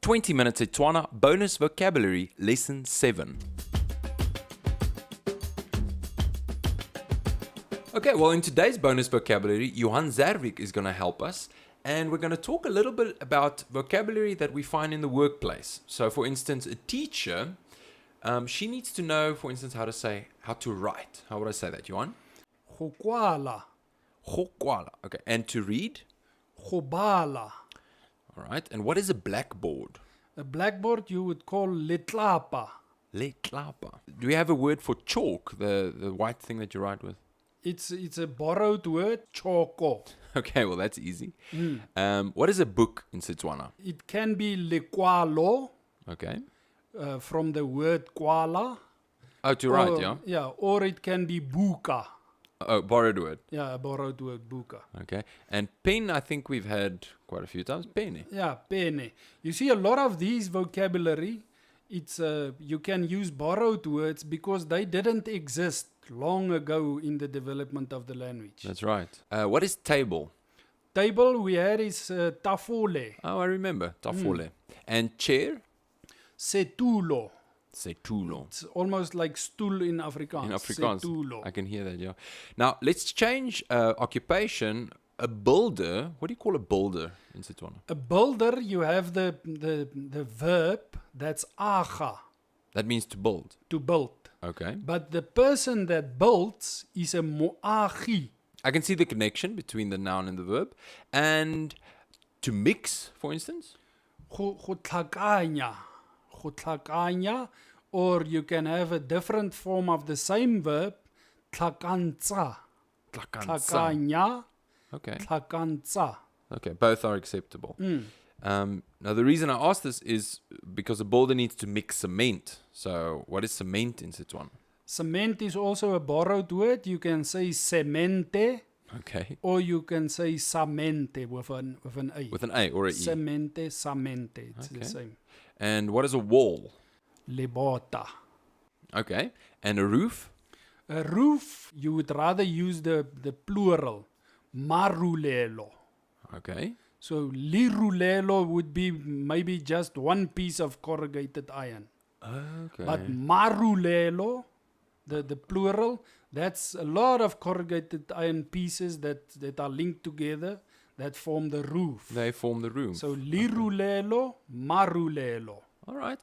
20 Minute Setswana Bonus Vocabulary Lesson 7. Okay, well, in today's bonus vocabulary, Johan Zervik is going to help us, and we're going to talk a little bit about vocabulary that we find in the workplace. So, for instance, a teacher, she needs to know, for instance, how to write. How would I say that, Johan? Go kwala. Go kwala. Okay, and to read? Go bala. All right, and what is a blackboard? A blackboard you would call letlapa. Letlapa. Do we have a word for chalk, the white thing that you write with? It's a borrowed word, choko. Okay, well, that's easy. What is a book in Setswana? It can be lekwalo, Okay. from the word kwala. Oh, to write, yeah? Yeah, or it can be buka. Oh, borrowed word. Yeah, a borrowed word, buka. Okay. And pen, I think we've had quite a few times. Pen. Yeah, pene. You see, a lot of these vocabulary, it's you can use borrowed words because they didn't exist long ago in the development of the language. That's right. What is table? Table we had is tafole, Oh, I remember. Tafole. And chair? setulo. Setulo. It's almost like stool in Afrikaans. In Afrikaans. Setulo. I can hear that, yeah. Now, let's change occupation. A builder. What do you call a builder in Setswana? A builder, you have the verb that's aga, That means to build. to build. Okay. But the person that builds is a moagi. I can see the connection between the noun and the verb. And to mix, for instance? Go tlhakanya. Go tlhakanya, or you can have a different form of the same verb, tlhakantsa. Tlhakanya, Okay. tlhakantsa. Okay, both are acceptable. Now, the reason I ask this is because a builder needs to mix cement. So, what is cement in Setswana? Cement is also a borrowed word. You can say semente, Okay. or you can say samente with an A. With an A or an E. Semente, samente. It's Okay. the same. And what is a wall? Lebota. Okay. And a roof? A roof, you would rather use the plural. Marulelo. Okay. So lirulelo would be maybe just one piece of corrugated iron. Okay. But marulelo, the plural, that's a lot of corrugated iron pieces that are linked together that form the roof. They form the roof. So lirulelo, marulelo. All right.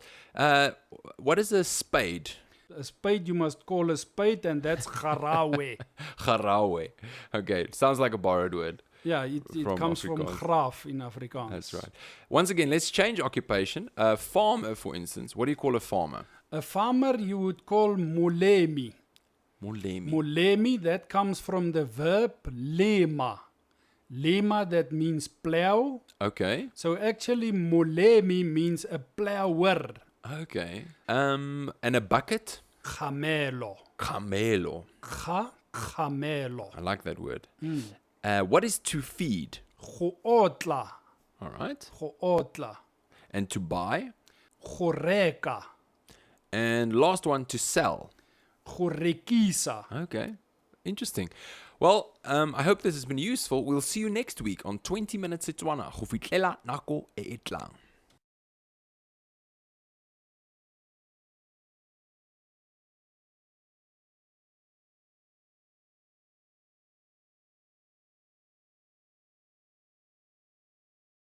What is a spade? A spade you must call a spade, and that's garawe. Garawe. Okay. Sounds like a borrowed word. Yeah, it From comes from Afrikaans. graf in Afrikaans. That's right. Once again, let's change occupation. A farmer, for instance. What do you call a farmer? A farmer you would call molemi. Molemi. Molemi, that comes from the verb lema. Lema, that means plow. Okay. So actually molemi means a plower. Okay. And a bucket? Gamelo. Camelo. Gamelo. I like that word. What is to feed? Gootla. All right. Gootla. And to buy? Goreka. And last one, to sell. Gorekisa. Okay. Interesting. Well, I hope this has been useful. We'll see you next week on 20 Minute Setswana. Go fitlhela nako e e tlang.